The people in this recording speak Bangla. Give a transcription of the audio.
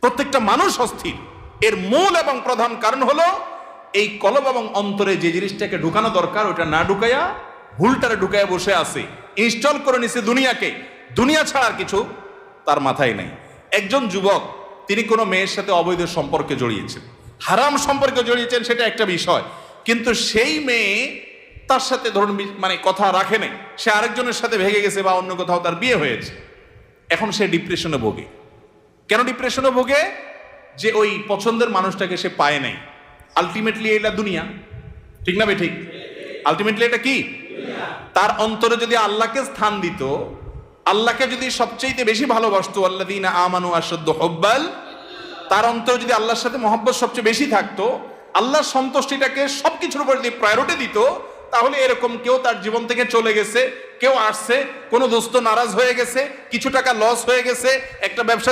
প্রত্যেকটা মানুষ অস্থির। এর মূল এবং প্রধান কারণ হলো এই কলব এবং অন্তরে যে জিনিসটাকে ঢুকানো দরকার ওটা না ঢুকাইয়া ভুলটারে ঢুকাইয়া বসে আছে, ইনস্টল করে নিছে দুনিয়াকে। দুনিয়া ছাড়া আর কিছু তার মাথায় নাই। একজন যুবক তিনি কোনো মেয়ের সাথে অবৈধ সম্পর্কে জড়িয়েছেন, হারাম সম্পর্কে জড়িয়েছেন, সেটা একটা বিষয়, কিন্তু সেই মেয়ে তার সাথে ধরুন মানে কথা রাখে নাই, সে আরেকজনের সাথে ভেগে গেছে বা অন্য কোথাও তার বিয়ে হয়েছে। এখন সে ডিপ্রেশনে ভোগে। কেন ডিপ্রেশনে ভোগে? যে ওই পছন্দের মানুষটাকে সে পায় নাই। আলটিমেটলি এটা দুনিয়া, ঠিক না বে ঠিক? আলটিমেটলি এটা কি? তার অন্তরে যদি আল্লাহকে স্থান দিত, আল্লাহকে যদি সবচেয়ে বেশি ভালোবাসতো, আল্লাযীনা আমানু আশাদ্দু হুব্বাল, তার অন্তরে যদি আল্লাহর সাথে মহব্বত সবচেয়ে বেশি থাকতো, আল্লাহর সন্তুষ্টিটাকে সবকিছুর উপর দিয়ে প্রায়োরিটি দিত, তাহলে এরকম কেউ তার জীবন থেকে চলে গেছে, কেউ আসছে, কোনো দোস্ত নারাজ হয়ে গেছে, কিছু টাকা লস হয়ে গেছে, একটা ব্যবসা